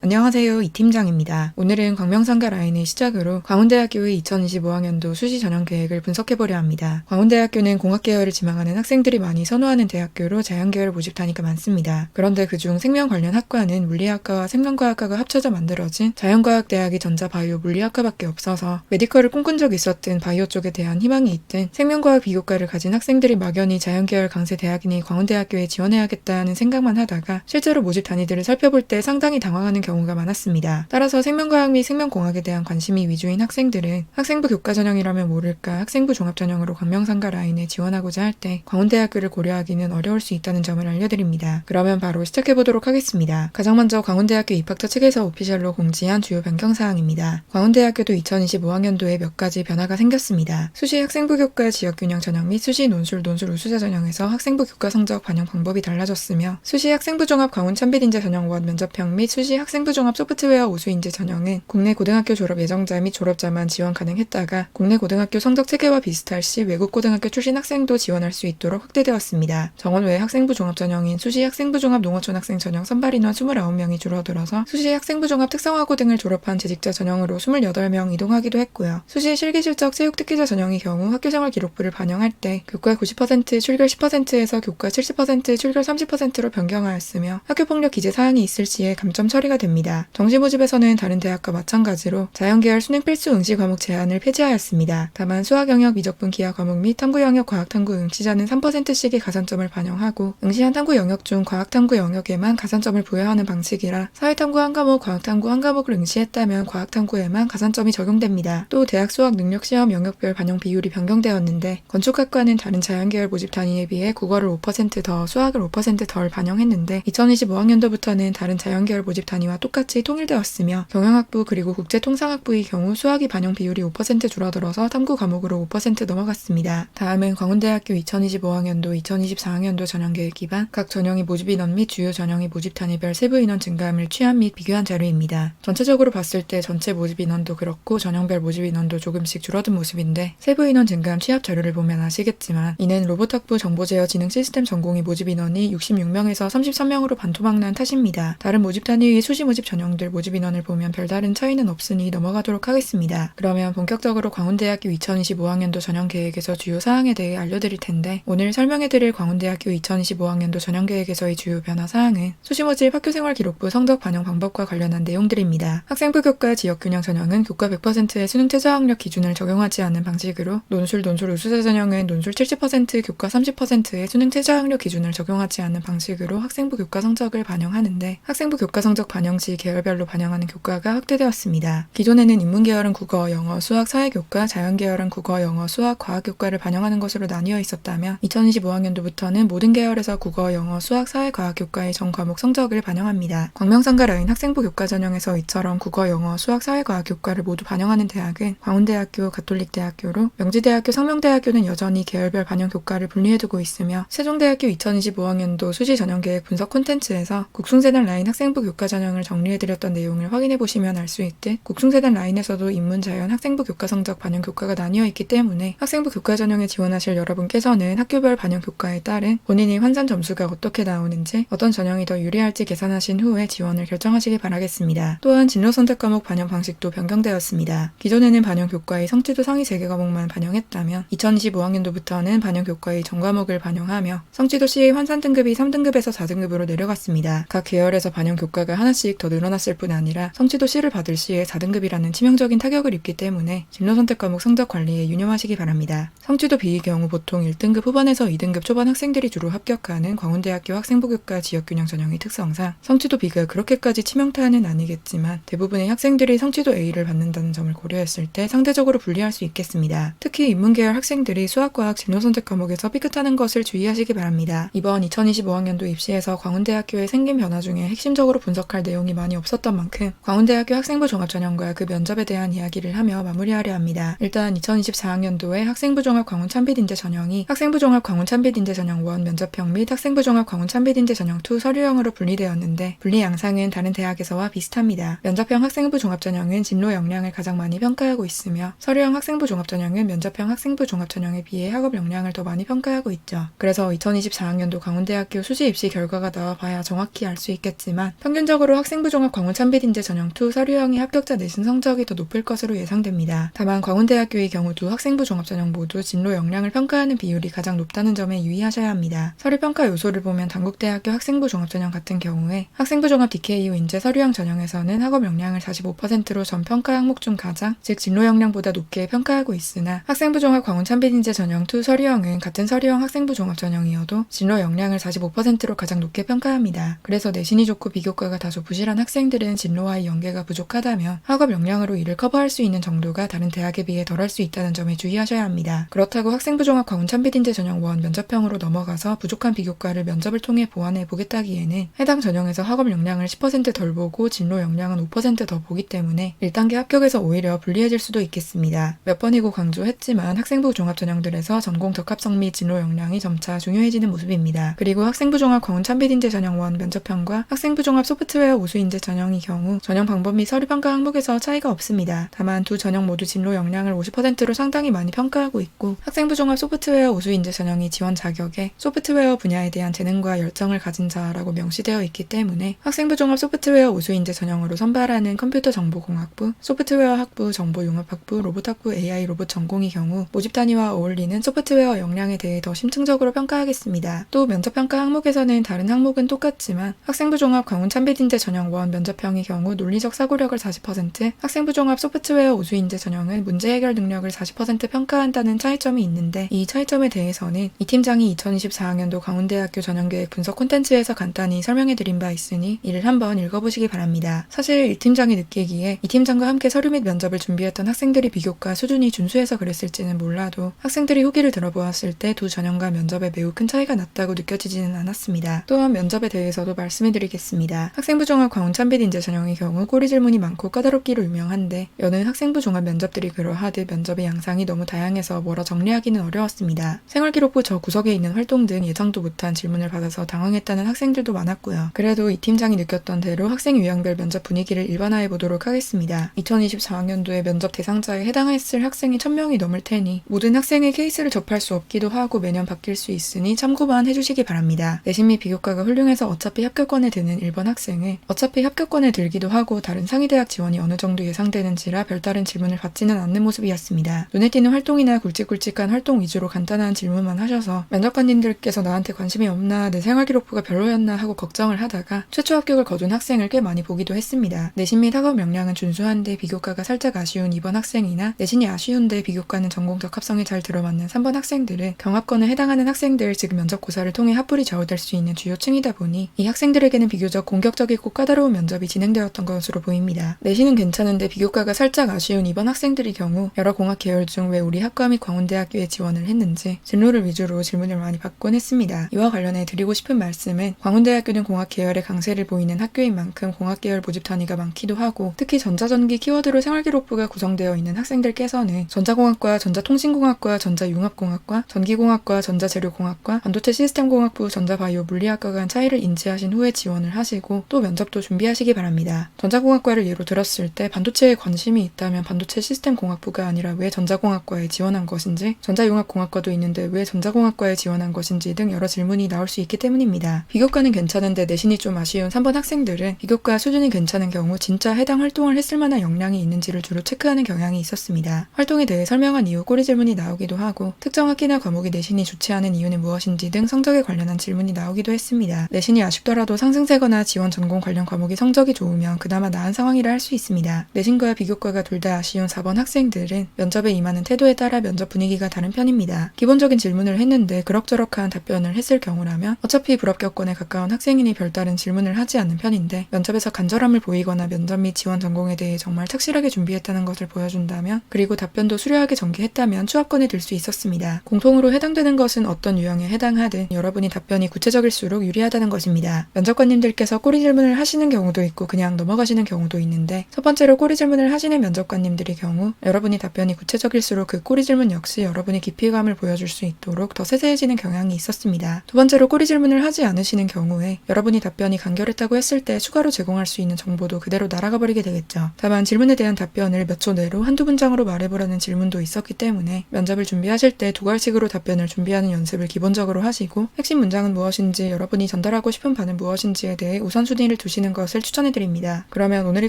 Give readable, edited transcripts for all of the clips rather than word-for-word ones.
안녕하세요, 이 팀장입니다. 오늘은 광명상가 라인을 시작으로 광운대학교의 2025학년도 수시 전형 계획을 분석해보려 합니다. 광운대학교는 공학계열을 지망하는 학생들이 많이 선호하는 대학교로 자연계열 모집 단위가 많습니다. 그런데 그중 생명 관련 학과는 물리학과와 생명과학과가 합쳐져 만들어진 자연과학대학이 전자바이오 물리학과밖에 없어서 메디컬을 꿈꾼 적이 있었든 바이오 쪽에 대한 희망이 있든 생명과학 비교과를 가진 학생들이 막연히 자연계열 강세 대학이니 광운대학교에 지원해야겠다는 생각만 하다가 실제로 모집 단위들을 살펴볼 때 상당히 당황하는 경우가 많았습니다. 따라서 생명과학 및 생명공학에 대한 관심이 위주인 학생들은 학생부 교과 전형이라면 모를까 학생부 종합 전형으로 광명상가 라인에 지원하고자 할 때 광운대학교를 고려하기는 어려울 수 있다는 점을 알려드립니다. 그러면 바로 시작해보도록 하겠습니다. 가장 먼저 광운대학교 입학처 측에서 오피셜로 공지한 주요 변경사항입니다. 광운대학교도 2025학년도에 몇 가지 변화가 생겼습니다. 수시 학생부 교과 지역균형 전형 및 수시 논술 우수자 전형에서 학생부 교과 성적 반영 방법이 달라졌으며 수시 학생부 종합 광운 참빛인재 전형 원 면접형 및 수시 학생부 종합 소프트웨어 우수인재 전형은 국내 고등학교 졸업 예정자 및 졸업자만 지원 가능했다가 국내 고등학교 성적 체계와 비슷할 시 외국 고등학교 출신 학생도 지원할 수 있도록 확대되었습니다. 정원 외 학생부 종합 전형인 수시 학생부 종합 농어촌 학생 전형 선발 인원 29명이 줄어들어서 수시 학생부 종합 특성화고 등을 졸업한 재직자 전형으로 28명 이동하기도 했고요. 수시 실기실적 체육특기자 전형의 경우 학교생활 기록부를 반영할 때 교과 90% 출결 10%에서 교과 70% 출결 30%로 변경하였으며 학교폭력 기재 사항이 있을 시에 감점 처리가 됩니다. 정시 모집에서는 다른 대학과 마찬가지로 자연계열 수능 필수 응시 과목 제한을 폐지하였습니다. 다만 수학 영역 미적분 기하 과목 및 탐구 영역 과학 탐구 응시자는 3%씩의 가산점을 반영하고 응시한 탐구 영역 중 과학 탐구 영역에만 가산점을 부여하는 방식이라 사회탐구 한 과목, 과학 탐구 한 과목을 응시했다면 과학 탐구에만 가산점이 적용됩니다. 또 대학 수학 능력 시험 영역별 반영 비율이 변경되었는데 건축학과는 다른 자연계열 모집 단위에 비해 국어를 5% 더, 수학을 5%덜 반영했는데 2025학년도부터는 다른 자연계열 모집 단위와 똑같이 통일되었으며 경영학부 그리고 국제통상학부의 경우 수학이 반영 비율이 5% 줄어들어서 탐구 과목으로 5% 넘어갔습니다. 다음은 광운대학교 2025학년도, 2024학년도 전형계획 기반 각 전형의 모집 인원 및 주요 전형의 모집 단위별 세부 인원 증가함을 취한 및 비교한 자료입니다. 전체적으로 봤을 때 전체 모집 인원도 그렇고 전형별 모집 인원도 조금씩 줄어든 모습인데 세부 인원 증가함 취합 자료를 보면 아시겠지만 이는 로봇학부 정보제어 지능 시스템 전공의 모집 인원이 66명에서 33명으로 반토막난 탓입니다. 다른 모집 단위의 수시 모집 전형들 모집 인원을 보면 별다른 차이는 없으니 넘어가도록 하겠습니다. 그러면 본격적으로 광운대학교 2025학년도 전형계획에서 주요 사항에 대해 알려드릴 텐데 오늘 설명해드릴 광운대학교 2025학년도 전형계획에서의 주요 변화 사항은 수시 모집 학교생활 기록부 성적 반영 방법과 관련한 내용들입니다. 학생부 교과 지역균형 전형은 교과 100%의 수능 최저학력 기준을 적용하지 않는 방식으로 논술 우수자 전형은 논술 70% 교과 30%의 수능 최저학력 기준을 적용하지 않는 방식으로 학생부 교과 성적을 반영하는데 학생부 교과 성적 반영 시 계열별로 반영하는 교과가 확대되었습니다. 기존에는 인문계열은 국어, 영어, 수학, 사회교과, 자연계열은 국어, 영어, 수학, 과학교과를 반영하는 것으로 나뉘어 있었다면 2025학년도부터는 모든 계열에서 국어, 영어, 수학, 사회, 과학교과의 전 과목 성적을 반영합니다. 광명상가 라인 학생부 교과 전형에서 이처럼 국어, 영어, 수학, 사회, 과학교과를 모두 반영하는 대학은 광운대학교, 가톨릭대학교로 명지대학교, 상명대학교는 여전히 계열별 반영 교과를 분리해두고 있으며 세종대학교 2025학년도 수시 전형계획 분석 콘텐츠에서 국숭세단 라인 학생부 교과 전형을 정리해드렸던 내용을 확인해보시면 알 수 있듯 국숭세단 라인에서도 인문자연 학생부 교과 성적 반영 교과가 나뉘어 있기 때문에 학생부 교과 전형에 지원하실 여러분께서는 학교별 반영 교과에 따른 본인이 환산 점수가 어떻게 나오는지 어떤 전형이 더 유리할지 계산하신 후에 지원을 결정하시기 바라겠습니다. 또한 진로 선택 과목 반영 방식도 변경되었습니다. 기존에는 반영 교과의 성취도 상위 3개 과목만 반영했다면 2025학년도부터는 반영 교과의 전 과목을 반영하며 성취도 시의 환산 등급이 3등급에서 4등급으로 내려갔습니다. 각 계열에서 반영 교과가 하나씩 더 늘어났을 뿐 아니라 성취도 C를 받을 시에 4등급이라는 치명적인 타격을 입기 때문에 진로 선택 과목 성적 관리에 유념하시기 바랍니다. 성취도 B의 경우 보통 1등급 후반에서 2등급 초반 학생들이 주로 합격하는 광운대학교 학생부 교과 지역균형 전형의 특성상 성취도 B가 그렇게까지 치명타는 아니겠지만 대부분의 학생들이 성취도 A를 받는다는 점을 고려했을 때 상대적으로 불리할 수 있겠습니다. 특히 인문계열 학생들이 수학과학 진로 선택 과목에서 삐끗하는 것을 주의하시기 바랍니다. 이번 2025학년도 입시에서 광운대학교에 생긴 변화 중에 핵심적으로 분석할 내용이 많이 없었던 만큼 광운대학교 학생부 종합 전형과 그 면접에 대한 이야기를 하며 마무리하려 합니다. 일단 2024학년도에 학생부 종합 광운 참빛인재 전형이 학생부 종합 광운 참빛인재 전형 1 면접형 및 학생부 종합 광운 참빛인재 전형 2 서류형으로 분리되었는데 분리 양상은 다른 대학에서와 비슷합니다. 면접형 학생부 종합 전형은 진로 역량을 가장 많이 평가하고 있으며 서류형 학생부 종합 전형은 면접형 학생부 종합 전형에 비해 학업 역량을 더 많이 평가하고 있죠. 그래서 2024학년도 광운대학교 수시 입시 결과가 나와봐야 정확히 알 수 있겠지만 평균적으로 학생 학생부종합 광운찬빛인재 전형2 서류형의 합격자 내신 성적이 더 높을 것으로 예상됩니다. 다만 광운대학교의 경우 두 학생부 종합 전형 모두 진로 역량을 평가하는 비율이 가장 높다는 점에 유의하셔야 합니다. 서류 평가 요소를 보면 단국대학교 학생부 종합 전형 같은 경우에 학생부 종합 DKU 인재 서류형 전형에서는 학업 역량을 45%로 전 평가 항목 중 가장, 즉 진로 역량보다 높게 평가하고 있으나 학생부 종합 광운찬빛인재 전형2 서류형은 같은 서류형 학생부 종합 전형이어도 진로 역량을 45%로 가장 높게 평가합니다. 그래서 내신이 좋고 비교과가 다소 부실한 학생들은 진로와의 연계가 부족하다면 학업 역량으로 이를 커버할 수 있는 정도가 다른 대학에 비해 덜할 수 있다는 점에 주의하셔야 합니다. 그렇다고 학생부 종합 광운찬빛인재 전형 1 면접형으로 넘어가서 부족한 비교과를 면접을 통해 보완해 보겠다기에는 해당 전형에서 학업 역량을 10%덜 보고 진로 역량은 5% 더 보기 때문에 1단계 합격에서 오히려 불리해질 수도 있겠습니다. 몇 번이고 강조했지만 학생부 종합 전형들에서 전공 적합성 및 진로 역량이 점차 중요해지는 모습입니다. 그리고 학생부 종합 광운찬빛인재 전형 1 면접형과 학생부 종합 소프트웨어 우수인재 전형의 경우 전형 방법 및 서류 평가 항목에서 차이가 없습니다. 다만 두 전형 모두 진로 역량을 50%로 상당히 많이 평가하고 있고 학생부 종합 소프트웨어 우수인재 전형이 지원 자격에 소프트웨어 분야에 대한 재능과 열정을 가진 자라고 명시되어 있기 때문에 학생부 종합 소프트웨어 우수인재 전형으로 선발하는 컴퓨터 정보공학부, 소프트웨어 학부, 정보융합학부, 로봇학부, AI 로봇 전공의 경우 모집 단위와 어울리는 소프트웨어 역량에 대해 더 심층적으로 평가하겠습니다. 또 면접평가 항목에서는 다른 항목은 똑같지만 학생부 종합 광운찬빛인재 전형 1 면접형의 경우 논리적 사고력을 40%, 학생부 종합 소프트웨어 우수인재 전형은 문제 해결 능력을 40% 평가한다는 차이점이 있는데 이 차이점에 대해서는 이 팀장이 2024학년도 광운대학교 전형계획 분석 콘텐츠에서 간단히 설명해드린 바 있으니 이를 한번 읽어보시기 바랍니다. 사실 이 팀장이 느끼기에 이 팀장과 함께 서류 및 면접을 준비했던 학생들이 비교과 수준이 준수해서 그랬을지는 몰라도 학생들이 후기를 들어보았을 때 두 전형과 면접에 매우 큰 차이가 났다고 느껴지지는 않았습니다. 또한 면접에 대해서도 말씀해드리겠습니다. 학생부 종합 광운찬빛인재 전형의 경우 꼬리 질문이 많고 까다롭기로 유명한데 여는 학생부 종합 면접들이 그러하듯 면접의 양상이 너무 다양해서 뭐라 정리하기는 어려웠습니다. 생활기록부 저 구석에 있는 활동 등 예상도 못한 질문을 받아서 당황했다는 학생들도 많았고요. 그래도 이 팀장이 느꼈던 대로 학생 유형별 면접 분위기를 일반화해 보도록 하겠습니다. 2024학년도에 면접 대상자에 해당했을 학생이 1000명이 넘을 테니 모든 학생의 케이스를 접할 수 없기도 하고 매년 바뀔 수 있으니 참고만 해주시기 바랍니다. 내신 및 비교과가 훌륭해서 어차피 합격권에 드는 1번 학생은 어차피 합격권에 들기도 하고 다른 상위대학 지원이 어느 정도 예상되는지라 별다른 질문을 받지는 않는 모습이었습니다. 눈에 띄는 활동이나 굵직굵직한 활동 위주로 간단한 질문만 하셔서 면접관님들께서 나한테 관심이 없나 내 생활기록부가 별로였나 하고 걱정을 하다가 최초 합격을 거둔 학생을 꽤 많이 보기도 했습니다. 내신 및 학업 역량은 준수한데 비교과가 살짝 아쉬운 2번 학생이나 내신이 아쉬운데 비교과는 전공 적합성에 잘 들어맞는 3번 학생들은 경합권에 해당하는 학생들 즉 면접고사를 통해 합불이 좌우될 수 있는 주요층이다 보니 이 학생들에게는 비교적 공격적이고 까다로운 면접이 진행되었던 것으로 보입니다. 내신은 괜찮은데 비교과가 살짝 아쉬운 2번 학생들의 경우 여러 공학 계열 중 왜 우리 학과 및 광운대학교에 지원을 했는지 진로를 위주로 질문을 많이 받곤 했습니다. 이와 관련해 드리고 싶은 말씀은 광운대학교는 공학 계열의 강세를 보이는 학교인 만큼 공학 계열 모집 단위가 많기도 하고 특히 전자전기 키워드로 생활기록부가 구성되어 있는 학생들께서는 전자공학과, 전자통신공학과, 전자융합공학과, 전기공학과, 전자재료공학과, 반도체 시스템공학부, 전자바이오 물리학과 간 차이를 인지하신 후에 지원을 하시고 또 면접도 준비하시기 바랍니다. 전자공학과를 예로 들었을 때 반도체에 관심이 있다면 반도체 시스템공학부가 아니라 왜 전자공학과에 지원한 것인지, 전자융합공학과도 있는데 왜 전자공학과에 지원한 것인지 등 여러 질문이 나올 수 있기 때문입니다. 비교과는 괜찮은데 내신이 좀 아쉬운 3번 학생들은 비교과 수준이 괜찮은 경우 진짜 해당 활동을 했을 만한 역량이 있는지를 주로 체크하는 경향이 있었습니다. 활동에 대해 설명한 이후 꼬리 질문이 나오기도 하고 특정 학기나 과목이 내신이 좋지 않은 이유는 무엇인지 등 성적에 관련한 질문이 나오기도 했습니다. 내신이 아쉽더라도 상승세거나 지원 전공 관련 과목이 성적이 좋으면 그나마 나은 상황이라 할 수 있습니다. 내신과 비교과가 둘 다 아쉬운 4번 학생들은 면접에 임하는 태도에 따라 면접 분위기가 다른 편입니다. 기본적인 질문을 했는데 그럭저럭한 답변을 했을 경우라면 어차피 불합격권에 가까운 학생이니 별다른 질문을 하지 않는 편인데 면접에서 간절함을 보이거나 면접 및 지원 전공에 대해 정말 착실하게 준비했다는 것을 보여준다면 그리고 답변도 수려하게 전개했다면 추합권에 들 수 있었습니다. 공통으로 해당되는 것은 어떤 유형에 해당하든 여러분이 답변이 구체적일수록 유리하다는 것입니다. 면접관님들께서 꼬리 질문을 하시는 경우도 있고 그냥 넘어가시는 경우도 있는데 첫 번째로 꼬리 질문을 하시는 면접관님들의 경우 여러분이 답변이 구체적일수록 그 꼬리 질문 역시 여러분이 깊이감을 보여줄 수 있도록 더 세세해지는 경향이 있었습니다. 두 번째로 꼬리 질문을 하지 않으시는 경우에 여러분이 답변이 간결했다고 했을 때 추가로 제공할 수 있는 정보도 그대로 날아가 버리게 되겠죠. 다만 질문에 대한 답변을 몇 초 내로 한두 문장으로 말해보라는 질문도 있었기 때문에 면접을 준비하실 때 두 갈식으로 답변을 준비하는 연습을 기본적으로 하시고 핵심 문장은 무엇인지 여러분이 전달하고 싶은 바는 무엇인지에 대해 우선순위를 두시는 보시는 것을 추천해드립니다. 그러면 오늘의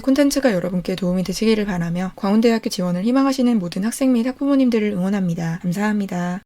콘텐츠가 여러분께 도움이 되시기를 바라며 광운대학교 지원을 희망하시는 모든 학생 및 학부모님들을 응원합니다. 감사합니다.